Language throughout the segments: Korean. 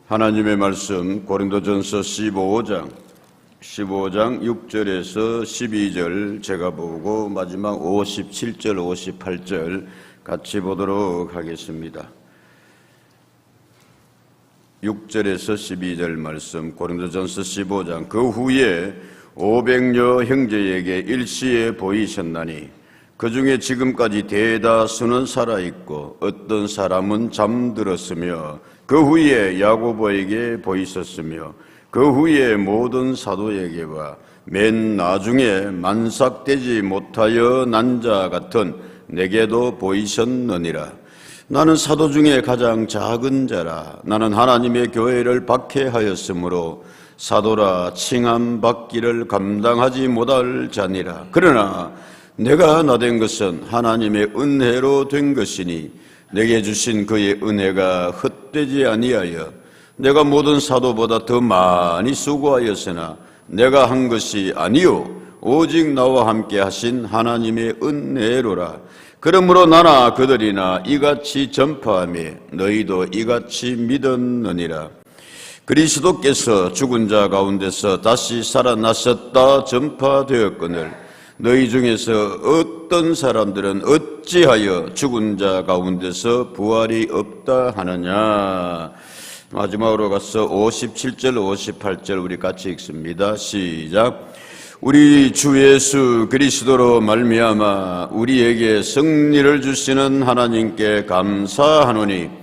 하나님의 말씀 고린도전서 15장 6절에서 12절 제가 보고 마지막 57절 58절 같이 보도록 하겠습니다. 6절에서 12절 말씀 고린도전서 15장. 그 후에 500여 형제에게 일시에 보이셨나니 그 중에 지금까지 대다수는 살아있고 어떤 사람은 잠들었으며 그 후에 야고보에게 보이셨으며 그 후에 모든 사도에게와 맨 나중에 만삭되지 못하여 난 자 같은 내게도 보이셨느니라. 나는 사도 중에 가장 작은 자라. 나는 하나님의 교회를 박해하였으므로 사도라 칭함 받기를 감당하지 못할 자니라. 그러나 내가 나된 것은 하나님의 은혜로 된 것이니 내게 주신 그의 은혜가 헛되지 아니하여 내가 모든 사도보다 더 많이 수고하였으나 내가 한 것이 아니요 오직 나와 함께 하신 하나님의 은혜로라. 그러므로 나나 그들이나 이같이 전파하며 너희도 이같이 믿었느니라. 그리스도께서 죽은 자 가운데서 다시 살아나셨다 전파되었거늘 너희 중에서 어떤 사람들은 어찌하여 죽은 자 가운데서 부활이 없다 하느냐. 마지막으로 가서 57절 58절 우리 같이 읽습니다. 시작. 우리 주 예수 그리스도로 말미암아 우리에게 승리를 주시는 하나님께 감사하노니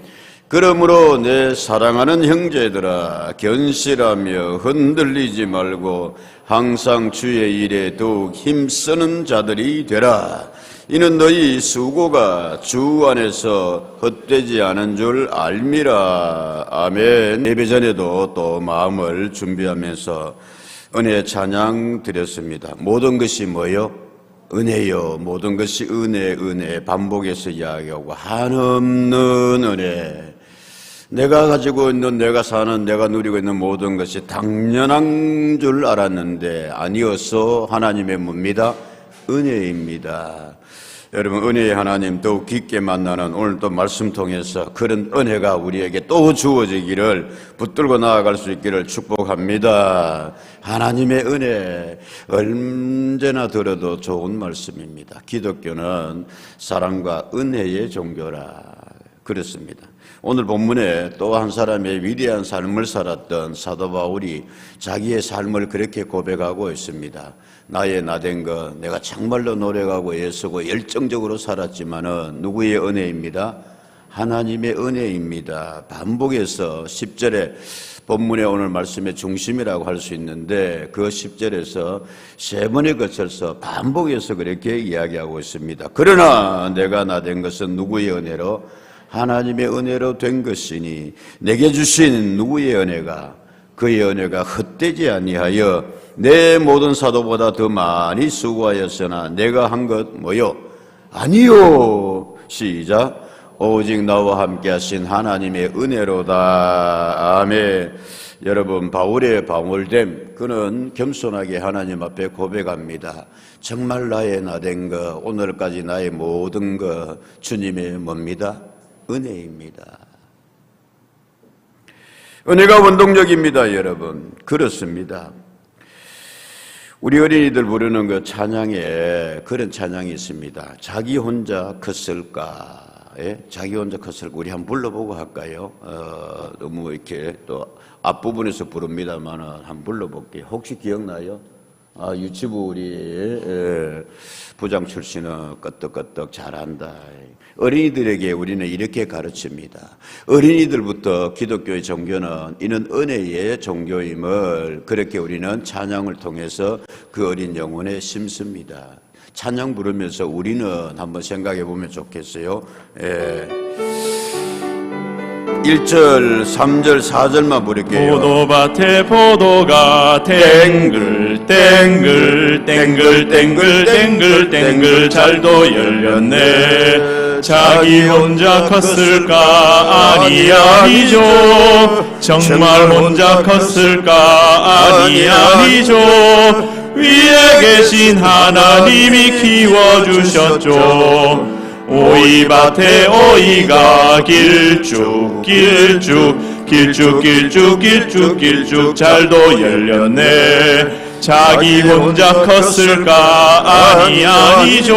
그러므로 내 사랑하는 형제들아 견실하며 흔들리지 말고 항상 주의 일에 더욱 힘쓰는 자들이 되라. 이는 너희 수고가 주 안에서 헛되지 않은 줄 알미라. 아멘. 예배 전에도 또 마음을 준비하면서 은혜 찬양 드렸습니다. 모든 것이 뭐요? 은혜요. 모든 것이 은혜 반복해서 이야기하고 한없는 은혜. 내가 가지고 있는, 내가 사는, 내가 누리고 있는 모든 것이 당연한 줄 알았는데 아니어서 하나님의 뭡니다? 은혜입니다. 여러분, 은혜의 하나님 더욱 깊게 만나는 오늘 또 말씀 통해서 그런 은혜가 우리에게 또 주어지기를 붙들고 나아갈 수 있기를 축복합니다. 하나님의 은혜 언제나 들어도 좋은 말씀입니다. 기독교는 사랑과 은혜의 종교라 그렇습니다. 오늘 본문에 또 한 사람의 위대한 삶을 살았던 사도 바울이 자기의 삶을 그렇게 고백하고 있습니다. 나의 나된 것, 내가 정말로 노력하고 애쓰고 열정적으로 살았지만은 누구의 은혜입니다? 하나님의 은혜입니다. 반복해서 10절에 본문의 오늘 말씀의 중심이라고 할 수 있는데 그 10절에서 세 번에 거쳐서 반복해서 그렇게 이야기하고 있습니다. 그러나 내가 나된 것은 누구의 은혜로? 하나님의 은혜로 된 것이니 내게 주신 누구의 은혜가? 그의 은혜가 헛되지 아니하여 내 모든 사도보다 더 많이 수고하였으나 내가 한 것 뭐요? 아니요. 시작. 오직 나와 함께 하신 하나님의 은혜로다. 아멘. 여러분, 바울의 방울됨, 그는 겸손하게 하나님 앞에 고백합니다. 정말 나의 나된 것, 오늘까지 나의 모든 것 주님의 뭡니다? 은혜입니다. 은혜가 원동력입니다, 여러분. 그렇습니다. 우리 어린이들 부르는 그 찬양에 그런 찬양이 있습니다. 자기 혼자 컸을까? 예? 자기 혼자 컸을까? 우리 한번 불러보고 할까요? 너무 이렇게 또 앞부분에서 부릅니다만 한번 불러볼게요. 혹시 기억나요? 유치부 우리 부장 출신은 끄떡끄떡 잘한다. 어린이들에게 우리는 이렇게 가르칩니다. 어린이들부터 기독교의 종교는 이는 은혜의 종교임을 그렇게 우리는 찬양을 통해서 그 어린 영혼에 심습니다. 찬양 부르면서 우리는 한번 생각해 보면 좋겠어요. 1절, 3절, 4절만 부를게요. 포도밭에 포도가 땡글 잘도 열렸네. 자기 혼자 컸을까? 아니죠. 정말 혼자 컸을까? 아니죠. 위에 계신 하나님이 키워주셨죠. 오이밭에 오이가 길쭉 길쭉 잘도 열렸네. 자기 혼자 컸을까? 아니죠.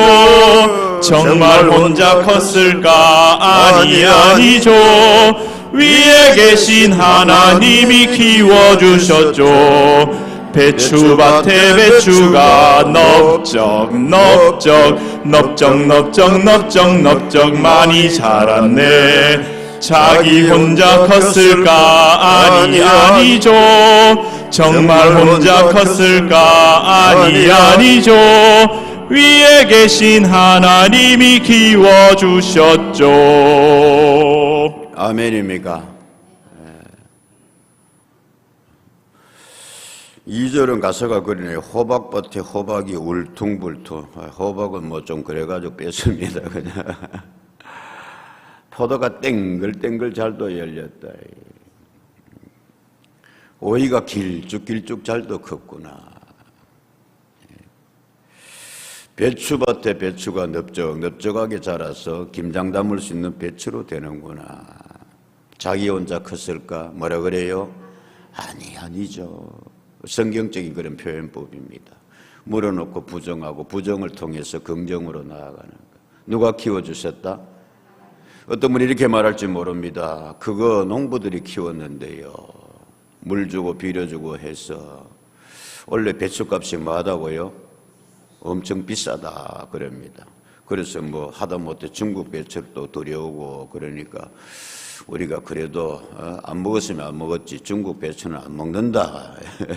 정말 혼자 컸을까? 아니죠. 위에 계신 하나님이 키워주셨죠. 배추밭에 배추가 넓적 많이 자랐네. 자기 혼자 컸을까? 아니죠. 정말 혼자 컸을까? 아니죠. 위에 계신 하나님이 키워주셨죠. 아멘입니까? 2절은 가사가 그러네요. 호박밭에 호박이 울퉁불퉁. 호박은 뭐 좀 그래가지고 뺐습니다. 그냥. 포도가 땡글땡글 잘도 열렸다. 오이가 길쭉 잘도 컸구나. 배추밭에 배추가 넓적하게 자라서 김장 담을 수 있는 배추로 되는구나. 자기 혼자 컸을까? 뭐라 그래요? 아니죠. 성경적인 그런 표현법입니다. 물어놓고 부정하고 부정을 통해서 긍정으로 나아가는 것. 누가 키워주셨다? 어떤 분이 이렇게 말할지 모릅니다. 그거 농부들이 키웠는데요. 물 주고 비료주고 해서 원래 배추값이 뭐하다고요? 엄청 비싸다 그럽니다. 그래서 뭐 하다못해 중국 배추를 또 들여오고 그러니까 우리가 그래도 안 먹었으면 안 먹었지 중국 배추는 안 먹는다.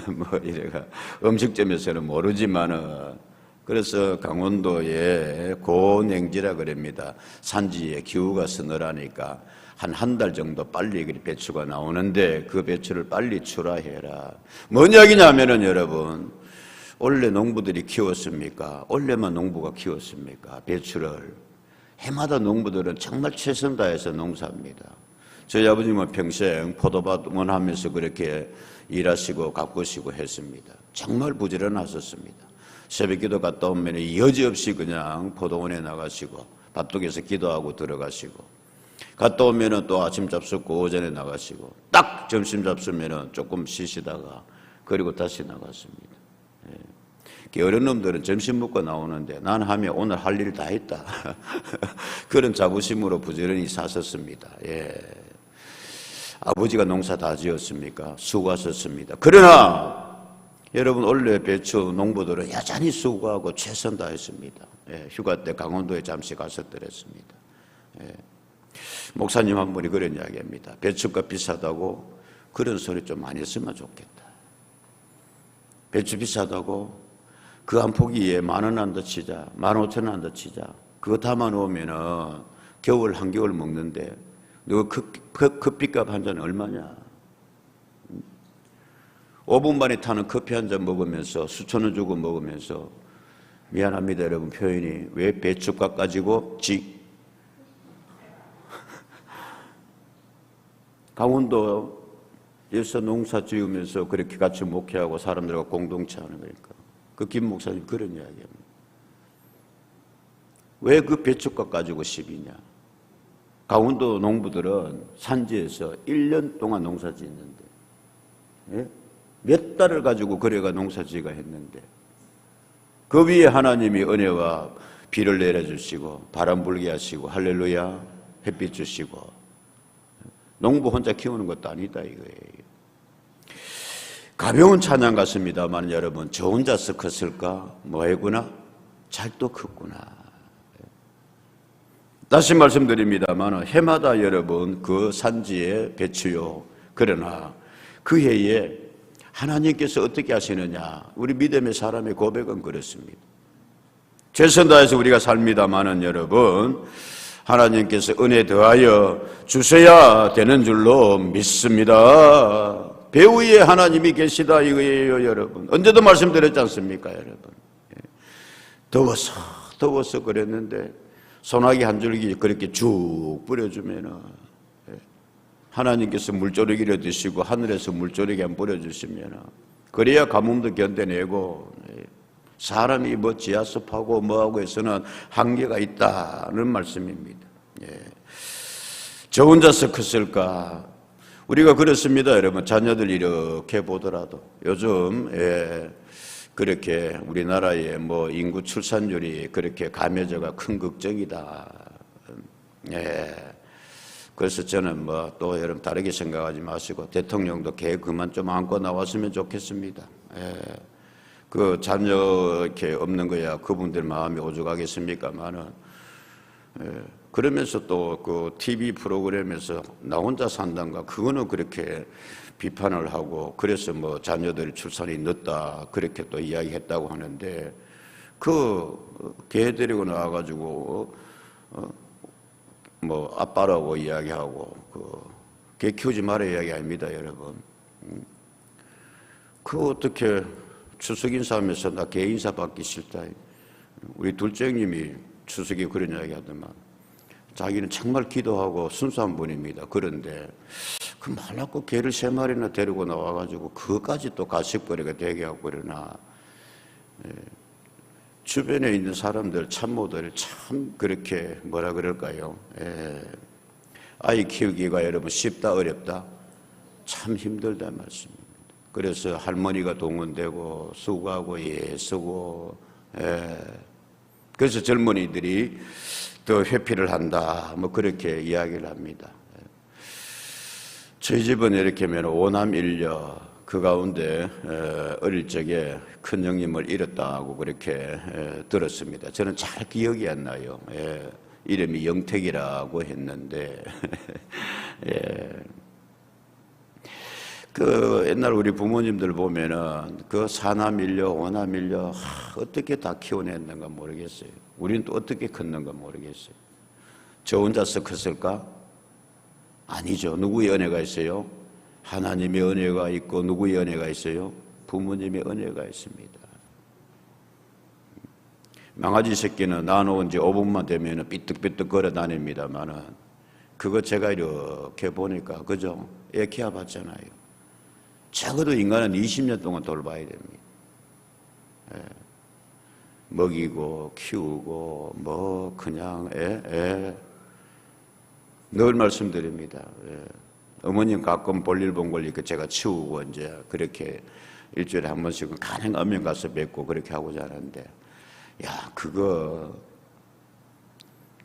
뭐 이래가 음식점에서는 모르지만은 그래서 강원도에 고냉지라 그럽니다. 산지에 기후가 서늘하니까 한 달 정도 빨리 배추가 나오는데 그 배추를 빨리 출하해라. 뭔 이야기냐면은 여러분 원래 농부들이 키웠습니까? 원래만 농부가 키웠습니까? 배추를 해마다 농부들은 정말 최선 다해서 농사합니다. 저희 아버님은 평생 포도밭만 하면서 그렇게 일하시고 가꾸시고 했습니다. 정말 부지런하셨습니다. 새벽기도 갔다 오면 여지없이 그냥 포도원에 나가시고 밭둑에서 기도하고 들어가시고 갔다 오면 또 아침 잡숫고 오전에 나가시고 딱 점심 잡수면 조금 쉬시다가 그리고 다시 나갔습니다. 어린 놈들은 점심 먹고 나오는데 난 하면 오늘 할 일 다 했다. 그런 자부심으로 부지런히 사셨습니다. 아버지가 농사 다 지었습니까? 수고하셨습니다. 그러나 여러분 원래 배추 농부들은 여전히 수고하고 최선 다했습니다. 휴가 때 강원도에 잠시 갔었더랬습니다. 목사님 한 분이 그런 이야기합니다. 배추값 비싸다고 그런 소리 좀 많이 했으면 좋겠다. 배추 비싸다고 그 한 포기에 10,000원 한 더 치자, 15,000원 한 더 치자. 그거 담아 놓으면은 겨울 한겨울 먹는데 너 커피값 한 잔 얼마냐? 5분 만에 타는 커피 한 잔 먹으면서 수천 원 주고 먹으면서 미안합니다 여러분 표현이 왜 배추값 가지고 강원도에서 농사 지으면서 그렇게 같이 목회하고 사람들과 공동체 하는 거니까 그 김 목사님 그런 이야기합니다. 왜 그 배추값 가지고 시비냐? 강원도 농부들은 산지에서 1년 동안 농사 짓는데 몇 달을 가지고 그래가 농사 지가 했는데 그 위에 하나님이 은혜와 비를 내려주시고 바람 불게 하시고 할렐루야 햇빛 주시고 농부 혼자 키우는 것도 아니다 이거예요. 가벼운 찬양 같습니다만 여러분 저 혼자서 컸을까? 뭐했구나? 잘도 컸구나. 다시 말씀드립니다만 해마다 여러분 그 산지에 배추요. 그러나 그 해에 하나님께서 어떻게 하시느냐? 우리 믿음의 사람의 고백은 그렇습니다. 최선 다해서 우리가 삽니다마는 여러분 하나님께서 은혜 더하여 주셔야 되는 줄로 믿습니다. 배우 위에 하나님이 계시다 이거예요 여러분. 언제도 말씀드렸지 않습니까 여러분. 더워서 그랬는데 소나기 한 줄기 그렇게 쭉 뿌려주면은 하나님께서 물조르기를 드시고 하늘에서 물조르기 한 뿌려주시면은 그래야 가뭄도 견뎌내고 사람이 뭐 지하수파고 뭐하고 해서는 한계가 있다는 말씀입니다. 저 혼자서 컸을까? 우리가 그렇습니다, 여러분. 자녀들 이렇게 보더라도 요즘 그렇게 우리나라의 뭐 인구 출산율이 그렇게 감해져가 큰 걱정이다. 그래서 저는 뭐 또 여러분 다르게 생각하지 마시고 대통령도 개 그만 좀 안고 나왔으면 좋겠습니다. 그 자녀 이렇게 없는 거야 그분들 마음이 오죽하겠습니까만은. 그러면서 또 그 TV 프로그램에서 나 혼자 산단가 그거는 그렇게 비판을 하고 그래서 뭐 자녀들 출산이 늦다 그렇게 또 이야기했다고 하는데 그 개 데리고 나와가지고 뭐 아빠라고 이야기하고 그 개 키우지 말아 이야기 아닙니다, 여러분. 그 어떻게 추석 인사하면서 나 개 인사 받기 싫다. 우리 둘째 형님이 추석에 그런 이야기 하더만 자기는 정말 기도하고 순수한 분입니다. 그런데 그 말라고 개를 3마리나 데리고 나와가지고 그것까지 또 가십거리가 되게 하고 그러나 주변에 있는 사람들 참모들 참 그렇게 뭐라 그럴까요? 아이 키우기가 여러분 쉽다 어렵다? 참 힘들다 말씀입니다. 그래서 할머니가 동원되고 수고하고 애쓰고 그래서 젊은이들이 더 회피를 한다 뭐 그렇게 이야기를 합니다. 저희 집은 이렇게 하면 5남 1녀 그 가운데 어릴 적에 큰 형님을 잃었다고 그렇게 들었습니다. 저는 잘 기억이 안 나요. 이름이 영택이라고 했는데 그 옛날 우리 부모님들 보면은 그 4남 1녀 5남 1녀 어떻게 다 키워냈는가 모르겠어요. 우리는 또 어떻게 컸는가 모르겠어요. 저 혼자서 컸을까? 아니죠. 누구의 은혜가 있어요? 하나님의 은혜가 있고 누구의 은혜가 있어요? 부모님의 은혜가 있습니다. 망아지 새끼는 낳아놓은 지 5분만 되면 삐뚤삐뚤 걸어 다닙니다만은 그거 제가 이렇게 보니까 그죠? 애 키워봤잖아요. 적어도 인간은 20년 동안 돌봐야 됩니다. 먹이고 키우고 뭐 그냥 늘 말씀드립니다. 어머님 가끔 볼일 본 걸 이렇게 제가 치우고 이제 그렇게 일주일에 한 번씩은 가능하면 가서 뵙고 그렇게 하고자 하는데 야 그거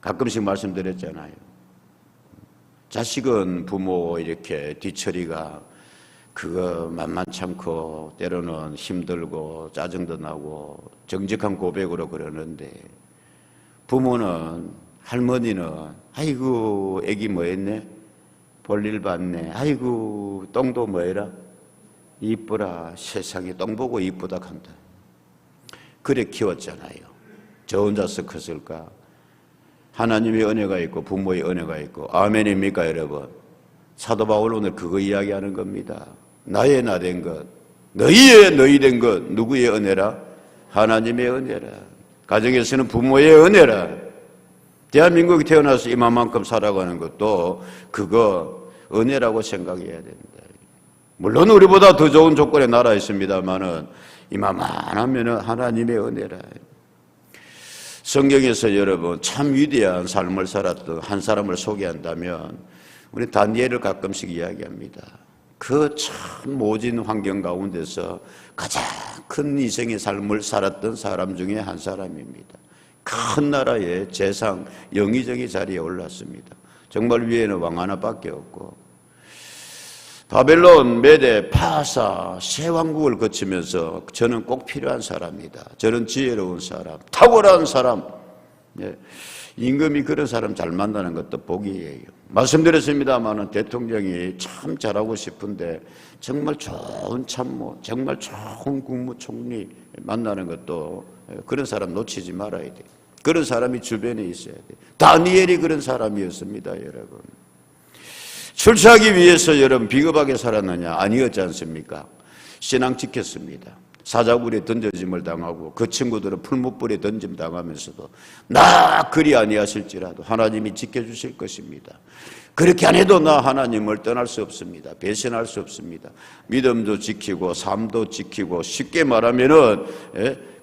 가끔씩 말씀드렸잖아요. 자식은 부모 이렇게 뒤처리가 그거 만만치 않고 때로는 힘들고 짜증도 나고 정직한 고백으로 그러는데 부모는 할머니는 아이고 애기 뭐 했네 볼일 봤네 아이고 똥도 뭐해라 이쁘라 세상에 똥 보고 이쁘다 한다 그래 키웠잖아요. 저 혼자서 컸을까? 하나님의 은혜가 있고 부모의 은혜가 있고 아멘입니까 여러분? 사도 바울 오늘 그거 이야기하는 겁니다. 나의 나 된 것, 너희의 너희 된 것, 누구의 은혜라? 하나님의 은혜라. 가정에서는 부모의 은혜라. 대한민국에 태어나서 이만큼 살아가는 것도 그거 은혜라고 생각해야 된다. 물론 우리보다 더 좋은 조건의 나라 있습니다만은 이만하면은 하나님의 은혜라. 성경에서 여러분 참 위대한 삶을 살았던 한 사람을 소개한다면 우리 다니엘을 가끔씩 이야기합니다. 그 참 모진 환경 가운데서 가장 큰 이생의 삶을 살았던 사람 중에 한 사람입니다. 큰 나라의 재상 영의정의 자리에 올랐습니다. 정말 위에는 왕 하나밖에 없고 바벨론, 메데, 파사 세 왕국을 거치면서 저는 꼭 필요한 사람이다. 저는 지혜로운 사람, 탁월한 사람. 임금이 그런 사람 잘 만나는 것도 복이에요. 말씀드렸습니다마는 대통령이 참 잘하고 싶은데 정말 좋은 참모, 정말 좋은 국무총리 만나는 것도 그런 사람 놓치지 말아야 돼요. 그런 사람이 주변에 있어야 돼요. 다니엘이 그런 사람이었습니다, 여러분. 출세하기 위해서 여러분 비겁하게 살았느냐? 아니었지 않습니까? 신앙 지켰습니다. 사자굴에 던져짐을 당하고 그 친구들은 풀무불에 던짐 당하면서도 나 그리 아니하실지라도 하나님이 지켜주실 것입니다. 그렇게 안 해도 나 하나님을 떠날 수 없습니다. 배신할 수 없습니다. 믿음도 지키고 삶도 지키고 쉽게 말하면은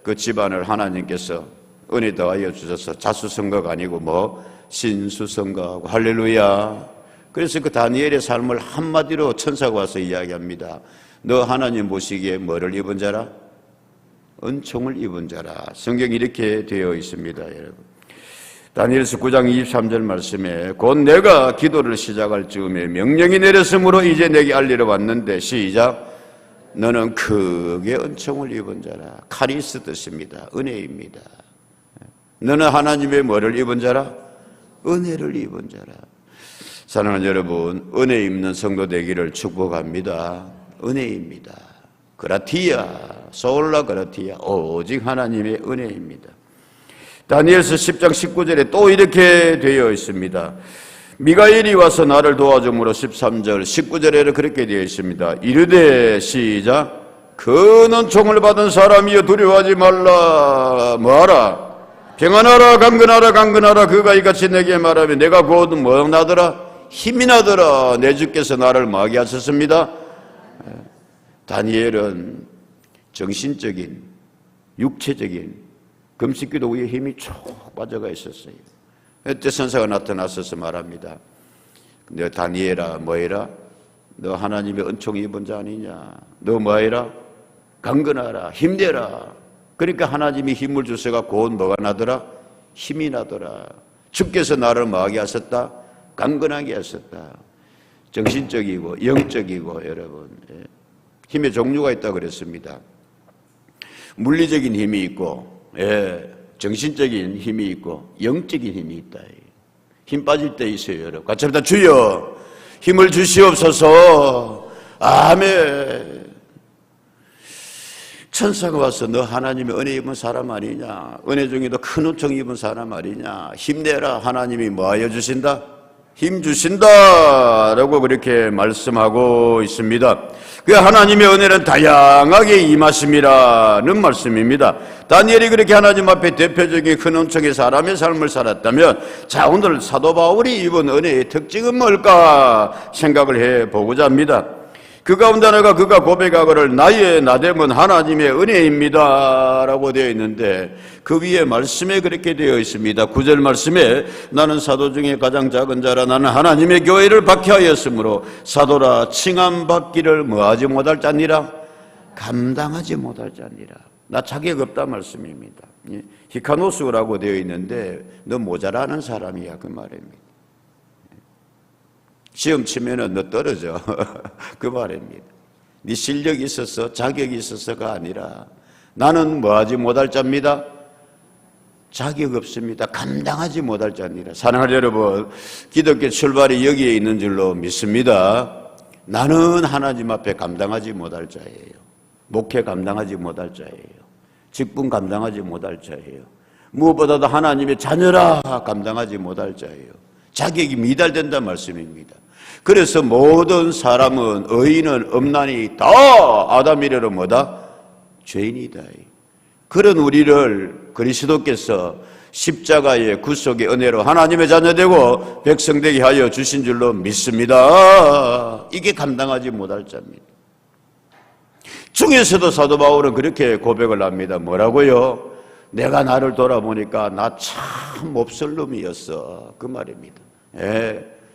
그 집안을 하나님께서 은혜 더하여 주셔서 자수성가가 아니고 뭐 신수성가하고 할렐루야 그래서 그 다니엘의 삶을 한마디로 천사가 와서 이야기합니다. 너 하나님 보시기에 뭐를 입은 자라? 은총을 입은 자라. 성경이 이렇게 되어 있습니다, 여러분. 다니엘서 9장 23절 말씀에 곧 내가 기도를 시작할 즈음에 명령이 내렸으므로 이제 내게 알리러 왔는데 시작. 너는 크게 은총을 입은 자라. 카리스 뜻입니다. 은혜입니다. 너는 하나님의 뭐를 입은 자라? 은혜를 입은 자라. 사랑하는 여러분, 은혜 입는 성도 되기를 축복합니다. 은혜입니다. 그라티아, 솔라 그라티아, 오직 하나님의 은혜입니다. 다니엘서 10장 19절에 또 이렇게 되어 있습니다. 미가엘이 와서 나를 도와줌으로 13절 19절에는 그렇게 되어 있습니다. 이르되 시작. 큰 은총을 받은 사람이여 두려워하지 말라. 뭐하라? 평안하라 강건하라 강건하라. 그가 이같이 내게 말하면 내가 곧 뭐 나더라? 힘이 나더라. 내 주께서 나를 뭐하게 하셨습니다. 다니엘은 정신적인 육체적인 금식기도 위에 힘이 쭉 빠져가 있었어요. 그때 선사가 나타나서서 말합니다. 너 다니엘아 뭐해라? 너 하나님의 은총이 입은 자 아니냐? 너 뭐해라? 강건하라 힘내라. 그러니까 하나님이 힘을 주셔가 곧 뭐가 나더라? 힘이 나더라. 주께서 나를 뭐하게 하셨다? 강건하게 하셨다. 정신적이고 영적이고 여러분 힘의 종류가 있다고 그랬습니다. 물리적인 힘이 있고 정신적인 힘이 있고 영적인 힘이 있다. 힘 빠질 때 있어요, 여러분. 같이 합니다. 주여 힘을 주시옵소서. 아멘. 천사가 와서 너 하나님의 은혜 입은 사람 아니냐? 은혜 중에도 큰 은총 입은 사람 아니냐? 힘내라. 하나님이 뭐하여 주신다? 힘 주신다 라고 그렇게 말씀하고 있습니다. 그 하나님의 은혜는 다양하게 임하심이라는 말씀입니다. 다니엘이 그렇게 하나님 앞에 대표적인 큰 은총의 사람의 삶을 살았다면 자 오늘 사도 바울이 입은 은혜의 특징은 뭘까 생각을 해보고자 합니다. 그 가운데 하나가 그가 고백하거를 나의 나됨은 하나님의 은혜입니다 라고 되어 있는데 그 위에 말씀에 그렇게 되어 있습니다. 9절 말씀에 나는 사도 중에 가장 작은 자라 나는 하나님의 교회를 박해하였으므로 사도라 칭함받기를 뭐하지 못할 자니라 감당하지 못할 자니라. 나 자격 없다 말씀입니다. 히카노스라고 되어 있는데 너 모자라는 사람이야 그 말입니다. 시험 치면은 너 떨어져 그 말입니다. 네 실력이 있어서 자격이 있어서가 아니라 나는 뭐하지 못할 자입니다. 자격 없습니다. 감당하지 못할 자입니다. 사랑하는 여러분, 기독교 출발이 여기에 있는 줄로 믿습니다. 나는 하나님 앞에 감당하지 못할 자예요. 목회 감당하지 못할 자예요. 직분 감당하지 못할 자예요. 무엇보다도 하나님의 자녀라 감당하지 못할 자예요. 자격이 미달된다는 말씀입니다. 그래서 모든 사람은 의인은 없나니 다 아담 이래로 뭐다? 죄인이다. 그런 우리를 그리스도께서 십자가의 구속의 은혜로 하나님의 자녀되고 백성되게 하여 주신 줄로 믿습니다. 이게 감당하지 못할 자입니다. 중에서도 사도 바울은 그렇게 고백을 합니다. 뭐라고요? 내가 나를 돌아보니까 나 참 몹쓸 놈이었어. 그 말입니다.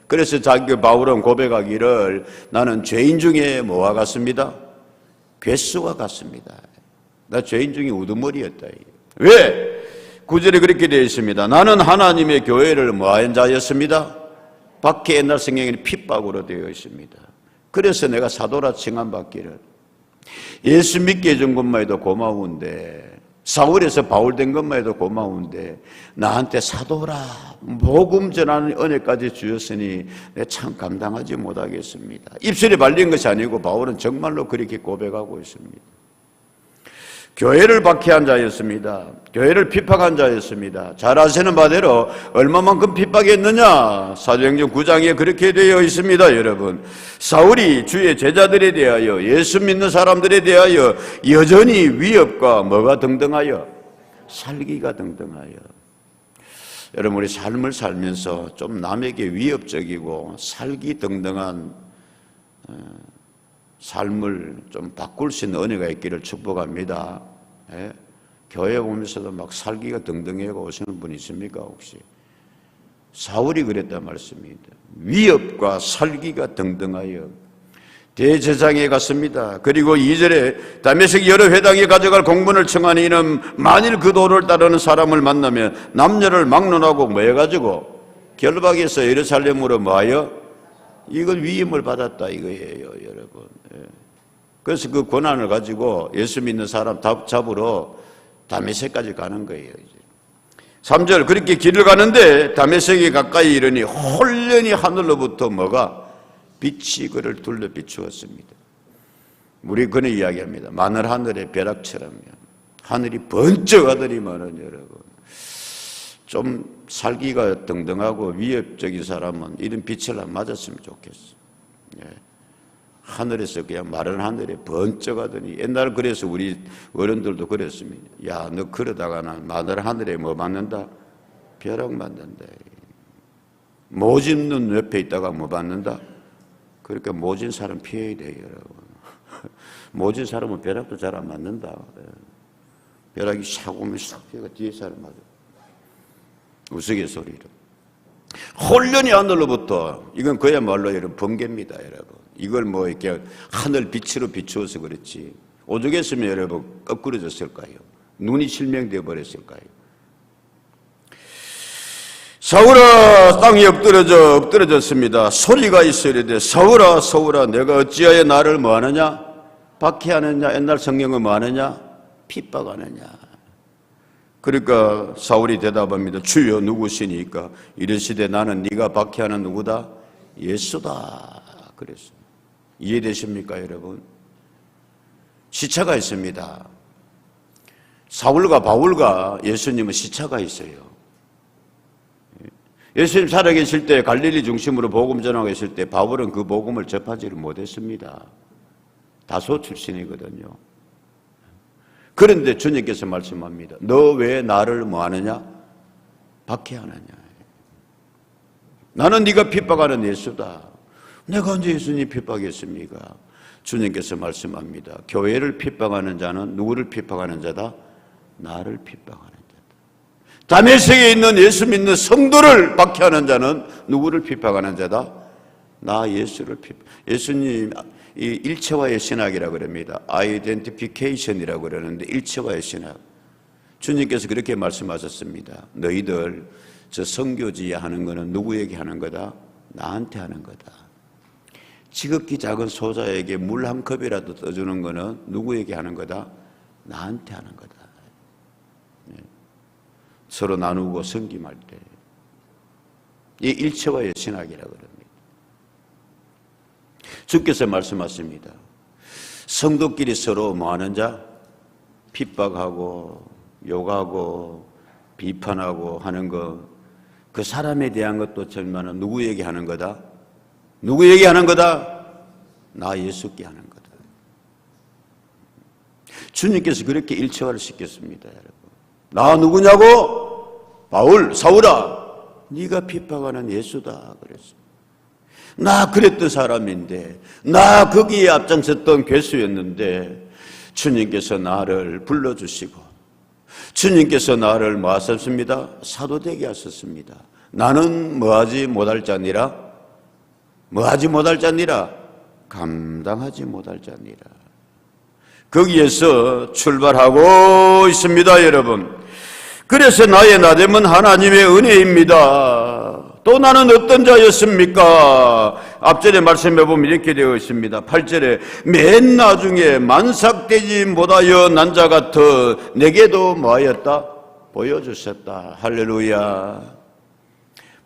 그래서 자기 바울은 고백하기를 나는 죄인 중에 뭐와 같습니다? 괴수와 같습니다. 나 죄인 중에 우두머리였다. 왜? 9절에 그렇게 되어 있습니다. 나는 하나님의 교회를 뭐한 자였습니다? 밖에 옛날 성경에는 핍박으로 되어 있습니다. 그래서 내가 사도라 칭함받기를 예수 믿게 해준 것만 해도 고마운데 사울에서 바울 된 것만 해도 고마운데 나한테 사도라 복음 전하는 은혜까지 주셨으니 내가 참 감당하지 못하겠습니다. 입술에 발린 것이 아니고 바울은 정말로 그렇게 고백하고 있습니다. 교회를 박해한 자였습니다. 교회를 핍박한 자였습니다. 잘 아시는 바대로 얼마만큼 핍박했느냐? 사도행전 9장에 그렇게 되어 있습니다. 여러분, 사울이 주의 제자들에 대하여 예수 믿는 사람들에 대하여 여전히 위협과 뭐가 등등하여? 살기가 등등하여. 여러분, 우리 삶을 살면서 좀 남에게 위협적이고 살기 등등한 삶을 좀 바꿀 수 있는 은혜가 있기를 축복합니다. 교회 오면서도 막 살기가 등등해가 오시는 분 있습니까 혹시? 사울이 그랬단 말씀입니다. 위협과 살기가 등등하여 대제사장에 갔습니다. 그리고 2절에 다메섹 여러 회당에 가져갈 공문을 청하니 이는 만일 그 도를 따르는 사람을 만나면 남녀를 막론하고 뭐 해가지고 결박해서 예루살렘으로 뭐하여 이걸 위임을 받았다 이거예요, 여러분. 그래서 그 권한을 가지고 예수 믿는 사람 잡으러 다메섹까지 가는 거예요. 이제. 3절 그렇게 길을 가는데 다메섹에 가까이 이르니 홀련히 하늘로부터 뭐가 빛이 그를 둘러 비추었습니다. 우리 그는 이야기합니다. 마늘 하늘의 벼락처럼요. 하늘이 번쩍하더니만은 여러분 좀 살기가 등등하고 위협적인 사람은 이런 빛을 안 맞았으면 좋겠어. 예. 하늘에서 그냥 마른 하늘에 번쩍하더니 옛날 그래서 우리 어른들도 그랬습니다. 야, 너 그러다가는 마늘 하늘에 뭐 맞는다? 벼락 맞는다. 모진 눈 옆에 있다가 뭐 맞는다? 그러니까 모진 사람 피해야 돼요, 여러분. 모진 사람은 벼락도 잘 안 맞는다. 벼락이 샥 오면 싹 피해가 뒤에 사람 맞아. 우스갯소리로. 홀련히 하늘로부터 이건 그야말로 여러분 번개입니다, 여러분. 이걸 뭐 이렇게 하늘 빛으로 비추어서 그렇지 오죽했으면 여러분 거꾸러졌을까요? 눈이 실명되어 버렸을까요? 사울아 땅에 엎드러졌습니다. 소리가 있으리되 사울아 사울아 내가 어찌하여 나를 뭐하느냐? 박해하느냐? 옛날 성경은 뭐하느냐? 핍박하느냐? 그러니까 사울이 대답합니다. 주여 누구시니까? 이르시되 나는 네가 박해하는 누구다? 예수다. 그랬습니다. 이해되십니까, 여러분? 시차가 있습니다. 사울과 바울과 예수님은 시차가 있어요. 예수님 살아계실 때 갈릴리 중심으로 복음 전하고 계실 때 바울은 그 복음을 접하지를 못했습니다. 다소 출신이거든요. 그런데 주님께서 말씀합니다. 너 왜 나를 뭐하느냐? 박해하느냐? 나는 네가 핍박하는 예수다. 내가 언제 예수님 핍박했습니까? 주님께서 말씀합니다. 교회를 핍박하는 자는 누구를 핍박하는 자다? 나를 핍박하는 자다. 다메섹에 있는 예수 믿는 성도를 박해하는 자는 누구를 핍박하는 자다? 나 예수를 핍박. 예수님 이 일체화의 신학이라고 그럽니다. 아이덴티피케이션이라고 그러는데 일체화의 신학. 주님께서 그렇게 말씀하셨습니다. 너희들 저 선교지에 하는 거는 누구에게 하는 거다? 나한테 하는 거다. 지극히 작은 소자에게 물 한 컵이라도 떠주는 거는 누구에게 하는 거다? 나한테 하는 거다. 네. 서로 나누고 섬김할 때. 이 일체화의 신학이라고 합니다. 주께서 말씀하십니다. 성도끼리 서로 뭐하는 자? 핍박하고 욕하고 비판하고 하는 거. 그 사람에 대한 것도 정말 누구에게 하는 거다? 누구에게 하는 거다? 나 예수께 하는 거다. 주님께서 그렇게 일체화를 시켰습니다, 여러분. 나 누구냐고? 바울, 사울아, 네가 핍박하는 예수다 그랬습니다. 나 그랬던 사람인데, 나 거기에 앞장섰던 괴수였는데 주님께서 나를 불러주시고 주님께서 나를 뭐 하셨습니다? 사도되게 하셨습니다. 나는 뭐하지 못할 자니라? 뭐하지 못할 자니라? 감당하지 못할 자니라. 거기에서 출발하고 있습니다, 여러분. 그래서 나의 나됨은 하나님의 은혜입니다. 또 나는 어떤 자였습니까? 앞절에 말씀해 보면 이렇게 되어 있습니다. 8절에 맨 나중에 만삭되지 못하여 난 자 같아 내게도 뭐하였다? 보여주셨다. 할렐루야.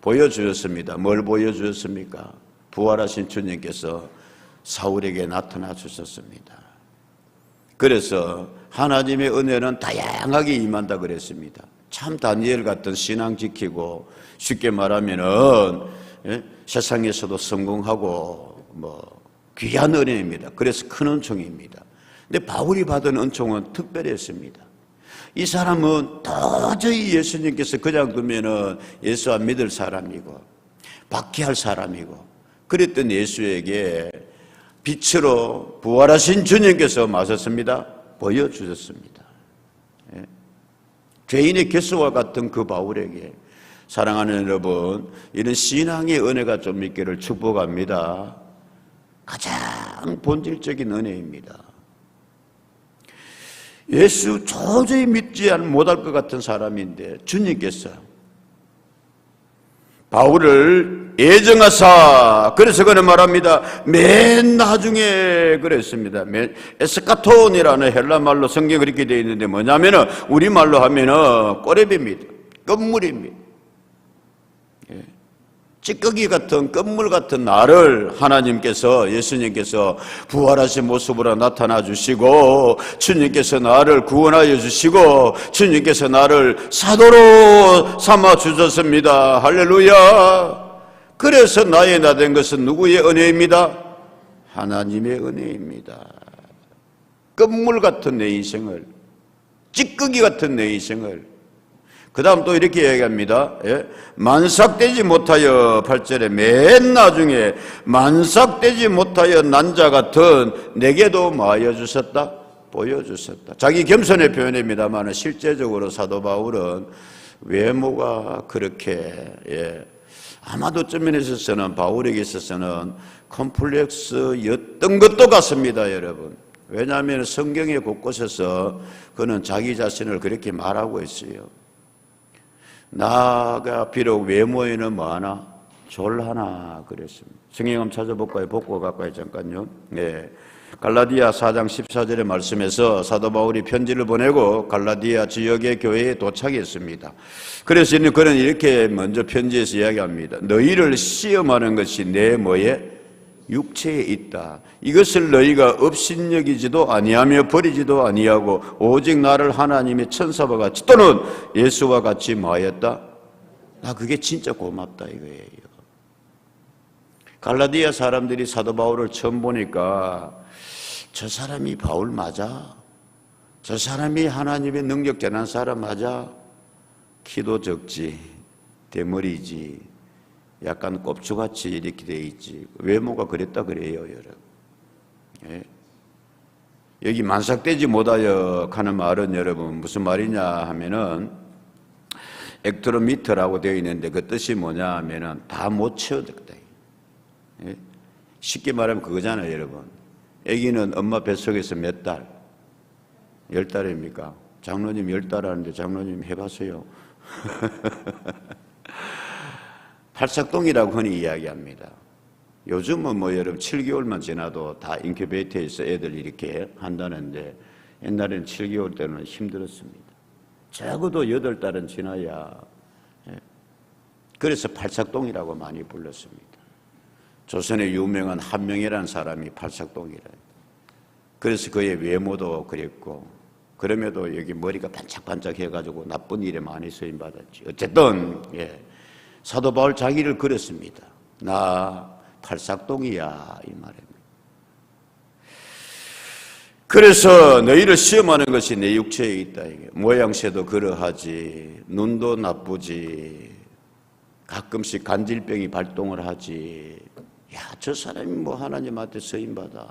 보여주셨습니다. 뭘 보여주셨습니까? 부활하신 주님께서 사울에게 나타나 주셨습니다. 그래서 하나님의 은혜는 다양하게 임한다 그랬습니다. 참 다니엘 같은 신앙 지키고 쉽게 말하면은 세상에서도 성공하고 뭐 귀한 은혜입니다. 그래서 큰 은총입니다. 근데 바울이 받은 은총은 특별했습니다. 이 사람은 도저히 예수님께서 그냥 두면은 예수 안 믿을 사람이고 박해할 사람이고 그랬던 예수에게 빛으로 부활하신 주님께서 마셨습니다. 보여주셨습니다. 죄인의 개수와 같은 그 바울에게 사랑하는 여러분, 이런 신앙의 은혜가 좀 있기를 축복합니다. 가장 본질적인 은혜입니다. 예수 도저히 믿지 못할 것 같은 사람인데 주님께서 바울을 애정하사, 그래서 그는 말합니다. 맨 나중에 그랬습니다. 에스카톤이라는 헬라말로 성경에 그렇게 되어 있는데 뭐냐면은 우리말로 하면은 꼬레비입니다. 끝물입니다. 찌꺼기 같은 끝물 같은 나를 하나님께서, 예수님께서 부활하신 모습으로 나타나 주시고, 주님께서 나를 구원하여 주시고, 주님께서 나를 사도로 삼아 주셨습니다. 할렐루야. 그래서 나의 나 된 것은 누구의 은혜입니다? 하나님의 은혜입니다. 끝물 같은 내 인생을, 찌꺼기 같은 내 인생을, 그 다음 또 이렇게 얘기합니다. 만삭되지 못하여, 8절에 맨 나중에 만삭되지 못하여 난 자 같은 내게도 마하여 주셨다, 보여주셨다. 자기 겸손의 표현입니다만 실제적으로 사도 바울은 외모가 그렇게 아마도 어떤 면에 있어서는 바울에게 있어서는 컴플렉스였던 것도 같습니다, 여러분. 왜냐하면 성경의 곳곳에서 그는 자기 자신을 그렇게 말하고 있어요. 나가 비록 외모에는 뭐하나? 졸하나 그랬습니다. 성경 한번 찾아볼까요? 복고 가까이 잠깐요. 갈라디아 4장 14절의 말씀에서 사도 바울이 편지를 보내고 갈라디아 지역의 교회에 도착했습니다. 그래서 그는 이렇게 먼저 편지에서 이야기합니다. 너희를 시험하는 것이 내 뭐에? 육체에 있다. 이것을 너희가 업신여기지도 아니하며 버리지도 아니하고 오직 나를 하나님의 천사와 같이 또는 예수와 같이 뭐하였다? 나 그게 진짜 고맙다 이거예요. 갈라디아 사람들이 사도 바울을 처음 보니까 저 사람이 바울 맞아? 저 사람이 하나님의 능력 전한 사람 맞아? 키도 적지, 대머리지, 약간 꼽주같이 이렇게 돼 있지. 외모가 그랬다 그래요, 여러분. 여기 만삭되지 못하여 하는 말은 여러분 무슨 말이냐 하면은 엑트로미터라고 되어 있는데 그 뜻이 뭐냐 하면은 다 못 채워졌다. 쉽게 말하면 그거잖아요, 여러분. 아기는 엄마 뱃속에서 몇 달? 10달입니까? 장로님 10달 하는데 장로님 해봤어요? 팔삭동이라고 흔히 이야기합니다. 요즘은 뭐 여러분 7개월만 지나도 다 인큐베이터에서 애들 이렇게 한다는데 옛날에는 7개월 때는 힘들었습니다. 적어도 8달은 지나야. 그래서 팔삭동이라고 많이 불렀습니다. 조선의 유명한 한명이라는 사람이 팔삭동이라. 그래서 그의 외모도 그랬고 그럼에도 여기 머리가 반짝반짝 해가지고 나쁜 일에 많이 쓰임받았지. 어쨌든 사도 바울 자기를 그렸습니다. 나 팔삭동이야 이 말입니다. 그래서 너희를 시험하는 것이 내 육체에 있다. 이게 모양새도 그러하지, 눈도 나쁘지, 가끔씩 간질병이 발동을 하지. 야, 저 사람이 뭐 하나님한테 쓰임받아.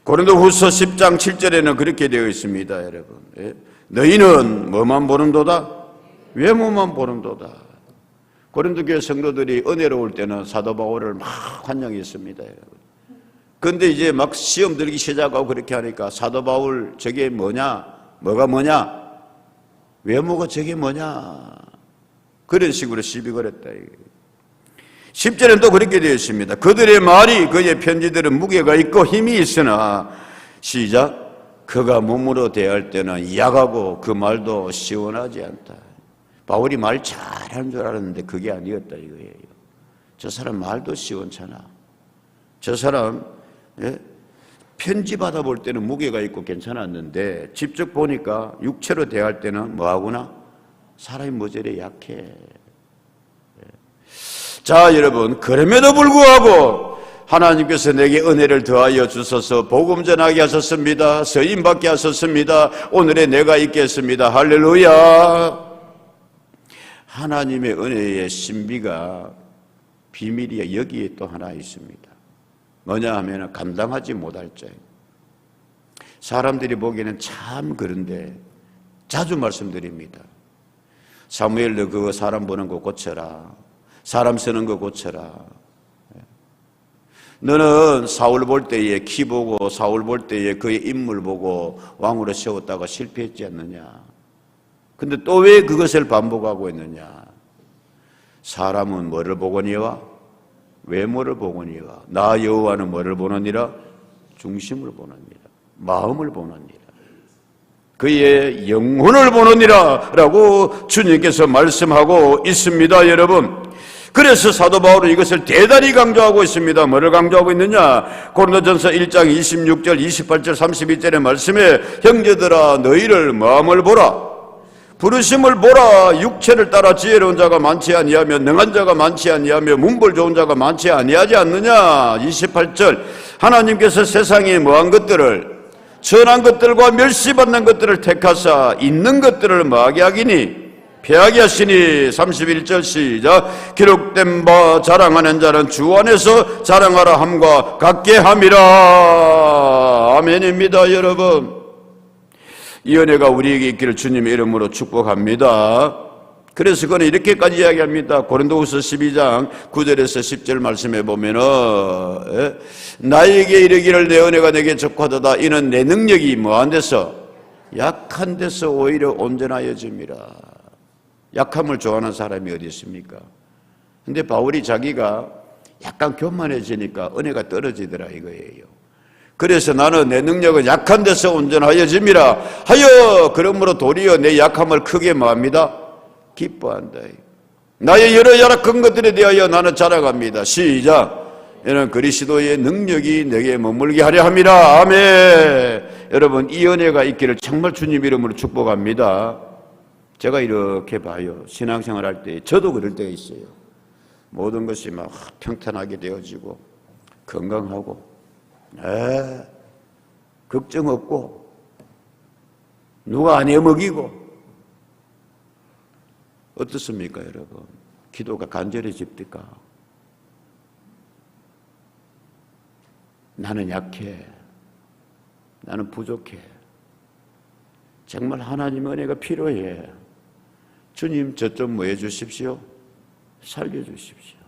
고린도후서 10장 7절에는 그렇게 되어 있습니다, 여러분. 너희는 뭐만 보는도다? 외모만 보는도다. 고린도 교회 성도들이 은혜로울 때는 사도 바울을 막 환영했습니다, 여러분. 그런데 이제 막 시험 들기 시작하고 그렇게 하니까 사도 바울 저게 뭐냐? 뭐가 뭐냐? 외모가 저게 뭐냐? 그런 식으로 시비 걸었다. 10절엔 또 그렇게 되어 있습니다. 그들의 말이 그의 편지들은 무게가 있고 힘이 있으나 시작 그가 몸으로 대할 때는 약하고 그 말도 시원하지 않다. 바울이 말 잘하는 줄 알았는데 그게 아니었다 이거예요. 저 사람 말도 시원찮아. 저 사람 편지 받아볼 때는 무게가 있고 괜찮았는데 직접 보니까 육체로 대할 때는 뭐하구나? 사람이 모자래 약해. 자, 여러분, 그럼에도 불구하고 하나님께서 내게 은혜를 더하여 주셔서 복음 전하게 하셨습니다. 서임 받게 하셨습니다. 오늘의 내가 있겠습니다. 할렐루야. 하나님의 은혜의 신비가 비밀이 여기에 또 하나 있습니다. 뭐냐 하면 감당하지 못할 자. 사람들이 보기에는 참 그런데 자주 말씀드립니다. 사무엘 너 그거 사람 보는 거 고쳐라. 사람 쓰는 거 고쳐라. 너는 사울 볼 때에 키 보고 사울 볼 때에 그의 인물 보고 왕으로 세웠다가 실패했지 않느냐. 근데 또 왜 그것을 반복하고 있느냐. 사람은 뭐를 보거니와 외모를 보거니와 나 여호와는 뭐를 보느니라 중심을 보느니라 마음을 보느니라 그의 영혼을 보느니라 라고 주님께서 말씀하고 있습니다. 여러분, 그래서 사도 바울은 이것을 대단히 강조하고 있습니다. 뭐를 강조하고 있느냐. 고린도전서 1장 26절 28절 32절의 말씀에 형제들아 너희를 마음을 보라 부르심을 보라. 육체를 따라 지혜로운 자가 많지 아니하며 능한 자가 많지 아니하며 문벌 좋은 자가 많지 아니하지 않느냐. 28절 하나님께서 세상에 뭐한 것들을 선한 것들과 멸시받는 것들을 택하사 있는 것들을 마게 하기니 패하게 하시니. 31절 시작. 기록된 바 자랑하는 자는 주 안에서 자랑하라 함과 같게 함이라. 아멘입니다. 여러분, 이 은혜가 우리에게 있기를 주님의 이름으로 축복합니다. 그래서 그는 이렇게까지 이야기합니다. 고린도후서 12장 9절에서 10절 말씀에 보면은 나에게 이르기를 내 은혜가 내게 적하도다. 이는 내 능력이 뭐한 데서 약한 데서 오히려 온전하여짐이라. 약함을 좋아하는 사람이 어디 있습니까? 근데 바울이 자기가 약간 교만해지니까 은혜가 떨어지더라 이거예요. 그래서 나는 내 능력은 약한 데서 온전하여짐이라 하여 그러므로 도리어 내 약함을 크게 뭐합니다? 기뻐한다. 나의 여러 열악한 것들에 대하여 나는 자랑합니다. 시작. 이는 그리스도의 능력이 내게 머물게 하려 함이라. 아멘. 여러분, 이 은혜가 있기를 정말 주님 이름으로 축복합니다. 제가 이렇게 봐요. 신앙생활 할 때 저도 그럴 때가 있어요. 모든 것이 막 평탄하게 되어지고 건강하고 걱정 없고 누가 안 해먹이고 어떻습니까 여러분? 기도가 간절해집니까? 나는 약해. 나는 부족해. 정말 하나님의 은혜가 필요해. 주님 저 좀 뭐 해주십시오. 살려주십시오.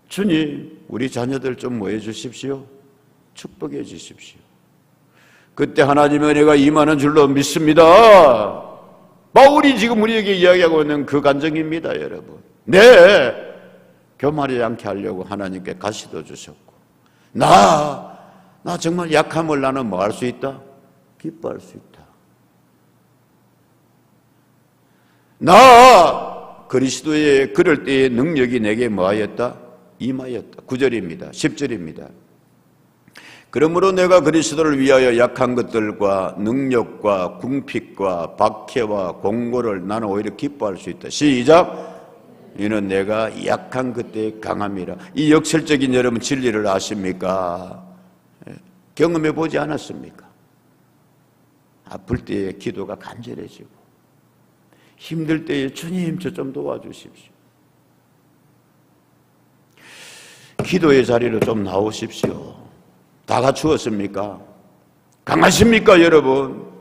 주님 우리 자녀들 좀 뭐 해주십시오. 축복해 주십시오. 그때 하나님의 은혜가 임하는 줄로 믿습니다. 바울이 지금 우리에게 이야기하고 있는 그 간증입니다. 여러분, 네, 교만하지 않게 하려고 하나님께 가시도 주셨고 나 정말 약함을 나는 뭐 할 수 있다? 기뻐할 수 있다. 나 그리스도의 그럴 때의 능력이 내게 뭐하였다? 임하였다. 9절입니다. 10절입니다. 그러므로 내가 그리스도를 위하여 약한 것들과 능력과 궁핍과 박해와 공고를 나는 오히려 기뻐할 수 있다. 시작. 이는 내가 약한 그때의 강함이라. 이 역설적인 여러분 진리를 아십니까? 경험해 보지 않았습니까? 아플 때의 기도가 간절해지고 힘들 때에 주님 저 좀 도와주십시오. 기도의 자리로 좀 나오십시오. 다 갖추었습니까? 강하십니까 여러분?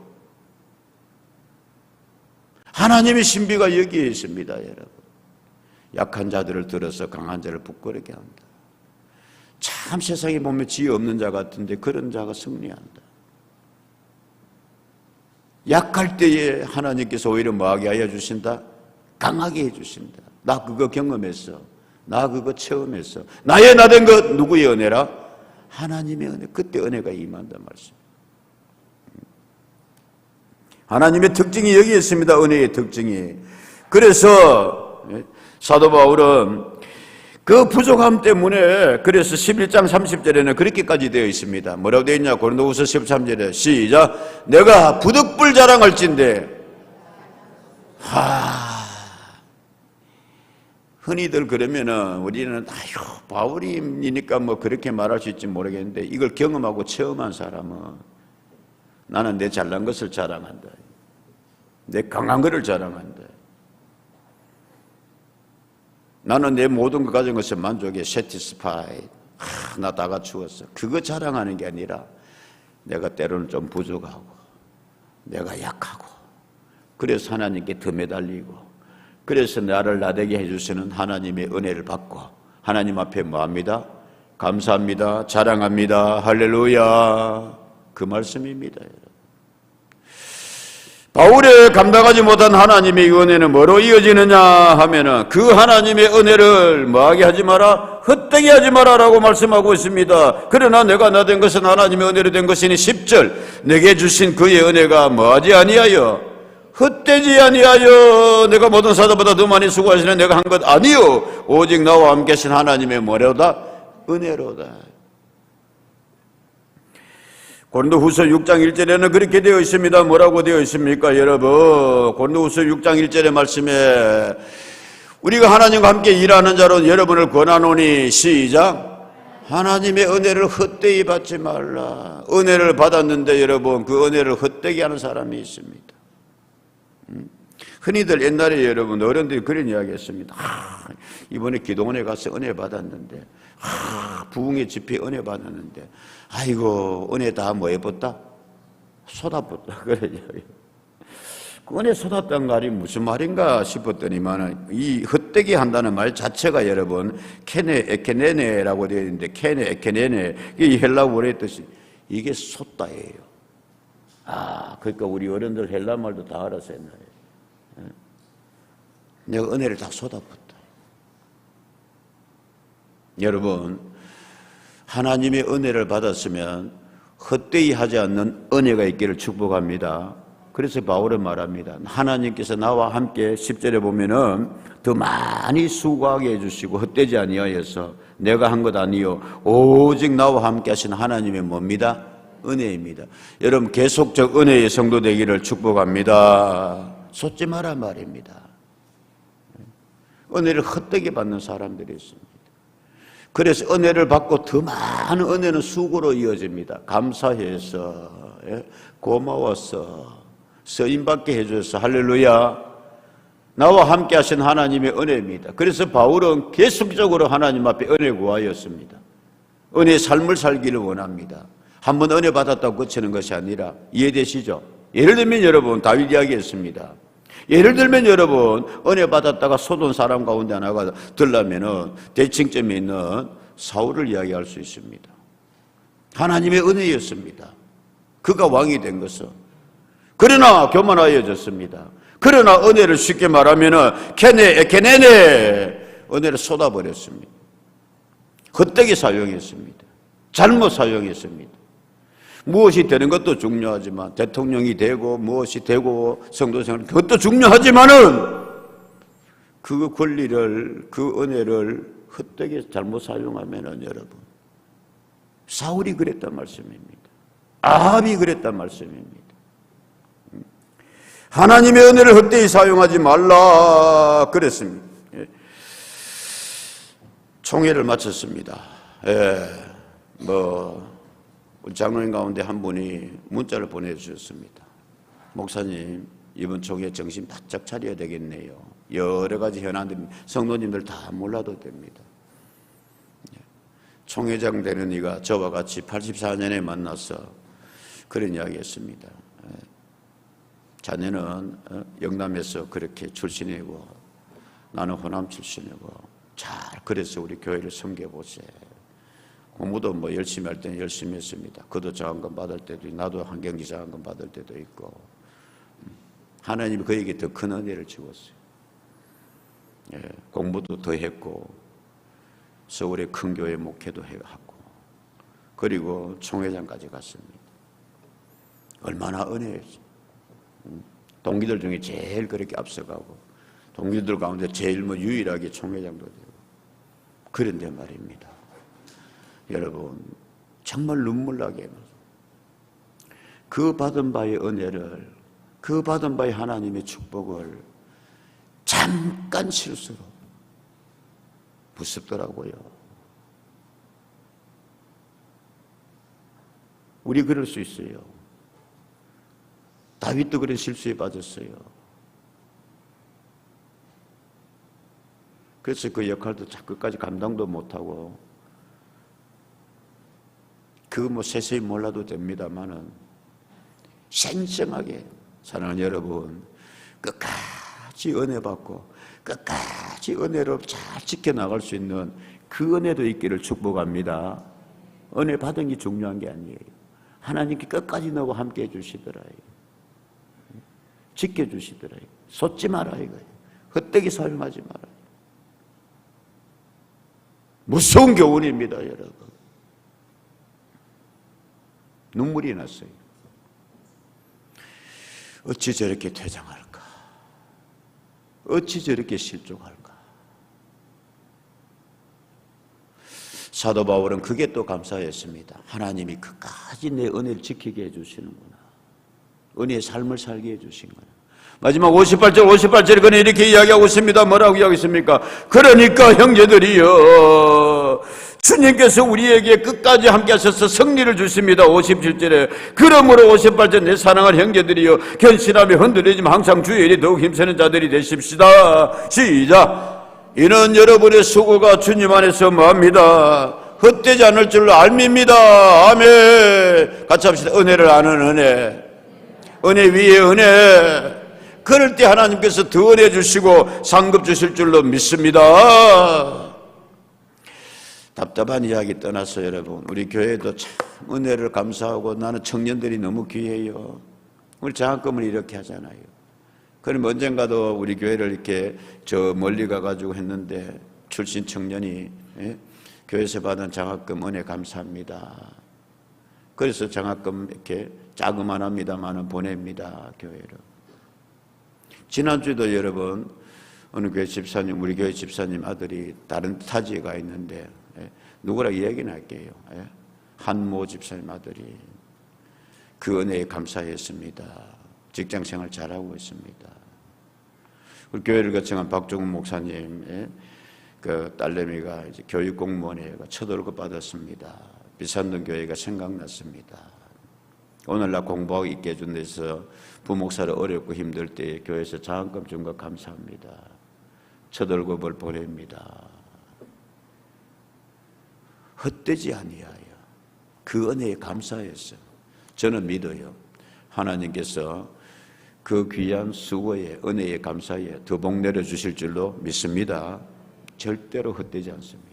하나님의 신비가 여기에 있습니다. 여러분, 약한 자들을 들어서 강한 자를 부끄럽게 한다. 참 세상에 보면 지혜 없는 자 같은데 그런 자가 승리한다. 약할 때에 하나님께서 오히려 뭐하게 하여 주신다? 강하게 해주신다. 나 그거 경험했어. 나 그거 체험했어. 나의 나 된 것 누구의 은혜라? 하나님의 은혜. 그때 은혜가 임한다 말씀. 하나님의 특징이 여기 있습니다. 은혜의 특징이. 그래서 사도 바울은 그 부족함 때문에 그래서 11장 30절에는 그렇게까지 되어 있습니다. 뭐라고 되어 있냐? 고린도후서 13절에 시작. 내가 부득불 자랑할진대. 흔히들 그러면은 우리는 아휴 바울이니까 뭐 그렇게 말할 수 있지 모르겠는데 이걸 경험하고 체험한 사람은 나는 내 잘난 것을 자랑한다. 내 강한 것을 자랑한다. 나는 내 모든 것 가진 것에 만족해. satisfied. 나 다 갖추었어. 그거 자랑하는 게 아니라 내가 때로는 좀 부족하고 내가 약하고 그래서 하나님께 더 매달리고, 그래서 나를 나되게 해주시는 하나님의 은혜를 받고 하나님 앞에 뭐합니다? 감사합니다. 자랑합니다. 할렐루야. 그 말씀입니다. 바울의 감당하지 못한 하나님의 은혜는 뭐로 이어지느냐 하면은 그 하나님의 은혜를 뭐하게 하지 마라? 헛되게 하지 마라라고 말씀하고 있습니다. 그러나 내가 나 된 것은 하나님의 은혜로 된 것이니 10절 내게 주신 그의 은혜가 뭐하지 아니하여 헛되지 아니하여 내가 모든 사도보다 더 많이 수고하시는 내가 한 것 아니요 오직 나와 함께 하신 하나님의 뭐로다? 은혜로다. 고린도후서 6장 1절에는 그렇게 되어 있습니다. 뭐라고 되어 있습니까, 여러분? 고린도후서 6장 1절의 말씀에 우리가 하나님과 함께 일하는 자로 여러분을 권하노니 시작. 하나님의 은혜를 헛되이 받지 말라. 은혜를 받았는데 여러분 그 은혜를 헛되게 하는 사람이 있습니다. 흔히들 옛날에 여러분 어른들이 그런 이야기 했습니다. 이번에 기도원에 가서 은혜 받았는데 부흥의 집회 은혜 받았는데 아이고 은혜 다 뭐 해봤다? 쏟아붓다. 그래 이야기. 그 은혜 쏟았다는 말이 무슨 말인가 싶었더니만 이 헛되게 한다는 말 자체가 여러분 케네 에케네네라고 되어 있는데 케네 에케네네 이 헬라어의 뜻이 이게 쏟다예요. 그러니까 우리 어른들 헬라 말도 다 알아서 했나요? 내가 은혜를 다 쏟아붓다. 여러분 하나님의 은혜를 받았으면 헛되이 하지 않는 은혜가 있기를 축복합니다. 그래서 바울은 말합니다. 하나님께서 나와 함께 10절에 보면은 더 많이 수고하게 해주시고 헛되지 아니하여서 내가 한 것 아니요 오직 나와 함께 하신 하나님의 뭡니다? 은혜입니다. 여러분 계속적 은혜의 성도 되기를 축복합니다. 쏟지 마라 말입니다. 은혜를 헛되게 받는 사람들이 있습니다. 그래서 은혜를 받고 더 많은 은혜는 수고로 이어집니다. 감사해서 고마워서 쓰임받게 해줘서 할렐루야. 나와 함께 하신 하나님의 은혜입니다. 그래서 바울은 계속적으로 하나님 앞에 은혜 구하였습니다. 은혜의 삶을 살기를 원합니다. 한번 은혜 받았다고 그치는 것이 아니라 이해되시죠? 예를 들면 여러분 다윗 이야기했습니다. 예를 들면 여러분 은혜 받았다가 소돈 사람 가운데 하나가 들라면은 대칭점에 있는 사울을 이야기할 수 있습니다. 하나님의 은혜였습니다. 그가 왕이 된 것은. 그러나 교만하여졌습니다. 그러나 은혜를 쉽게 말하면은 케네 에케네네 은혜를 쏟아버렸습니다. 헛되게 사용했습니다. 잘못 사용했습니다. 무엇이 되는 것도 중요하지만 대통령이 되고 무엇이 되고 성도생활 그것도 중요하지만은 그 권리를 그 은혜를 헛되게 잘못 사용하면은 여러분 사울이 그랬단 말씀입니다. 아합이 그랬단 말씀입니다. 하나님의 은혜를 헛되이 사용하지 말라 그랬습니다. 총회를 마쳤습니다. 우리 장로님 가운데 한 분이 문자를 보내주셨습니다. 목사님 이번 총회 정신 바짝 차려야 되겠네요. 여러 가지 현안들 성도님들 다 몰라도 됩니다. 총회장 되는 이가 저와 같이 84년에 만나서 그런 이야기 했습니다. 자네는 영남에서 그렇게 출신이고 나는 호남 출신이고 잘 그래서 우리 교회를 섬겨보세. 공부도 뭐 열심히 할 때는 열심히 했습니다. 그도 장학금 받을 때도 있고 나도 한경지 장학금 받을 때도 있고 하나님이 그에게 더 큰 은혜를 주었어요. 공부도 더 했고 서울의 큰 교회 목회도 하고 그리고 총회장까지 갔습니다. 얼마나 은혜였어요. 동기들 중에 제일 그렇게 앞서가고 동기들 가운데 제일 유일하게 총회장도 되고 그런데 말입니다. 여러분 정말 눈물 나게 그 받은 바의 은혜를 그 받은 바의 하나님의 축복을 잠깐 실수로 무섭더라고요. 우리 그럴 수 있어요. 다윗도 그런 실수에 빠졌어요. 그래서 그 역할도 끝까지 감당도 못하고 그거 세세히 몰라도 됩니다만은 생생하게 사랑하는 여러분 끝까지 은혜 받고 끝까지 은혜로 잘 지켜나갈 수 있는 그 은혜도 있기를 축복합니다. 은혜 받은 게 중요한 게 아니에요. 하나님께 끝까지 너와 함께 해주시더라요. 지켜주시더라요. 솟지 마라 이거예요. 헛되게 사용하지 마라. 무서운 교훈입니다, 여러분. 눈물이 났어요. 어찌 저렇게 퇴장할까? 어찌 저렇게 실족할까? 사도 바울은 그게 또 감사했습니다. 하나님이 끝까지 내 은혜를 지키게 해주시는구나. 은혜의 삶을 살게 해주신구나. 마지막 58절에 그는 이렇게 이야기하고 있습니다. 뭐라고 이야기했습니까? 그러니까 형제들이여, 주님께서 우리에게 끝까지 함께 하셔서 승리를 주십니다. 57절에 그러므로 58절 내 사랑하는 형제들이여, 견실하며 흔들리지만 항상 주의 일에 더욱 힘쓰는 자들이 되십시다. 시작. 이는 여러분의 수고가 주님 안에서 뭐합니다? 헛되지 않을 줄로 알밉니다. 아멘. 같이 합시다. 은혜를 아는 은혜, 은혜 위에 은혜. 그럴 때 하나님께서 더 은혜 주시고 상급 주실 줄로 믿습니다. 답답한 이야기 떠나서 여러분, 우리 교회도 참 은혜를 감사하고, 나는 청년들이 너무 귀해요. 우리 장학금을 이렇게 하잖아요. 그럼 언젠가도 우리 교회를 이렇게 저 멀리 가가지고 했는데, 출신 청년이 교회에서 받은 장학금 은혜 감사합니다. 그래서 장학금 이렇게 자그만합니다만은 보냅니다, 교회로. 지난주에도 여러분, 어느 교회 집사님, 우리 교회 집사님 아들이 다른 타지에 가 있는데, 누구라 이야기는 할게요. 한모 집사님 아들이 그 은혜에 감사했습니다. 직장생활 잘하고 있습니다. 우리 교회를 거쳐간 박종훈 목사님, 그 딸내미가 이제 교육공무원에 첫 월급 받았습니다. 비산동 교회가 생각났습니다. 오늘날 공부하고 있게 해준 데서 부목사를 어렵고 힘들 때 교회에서 장학금 준 것 감사합니다. 첫 월급을 보냅니다. 헛되지 아니하여 그 은혜에 감사해서 저는 믿어요. 하나님께서 그 귀한 수고에, 은혜에 감사해 더 복 내려주실 줄로 믿습니다. 절대로 헛되지 않습니다.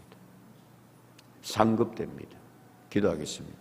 상급됩니다. 기도하겠습니다.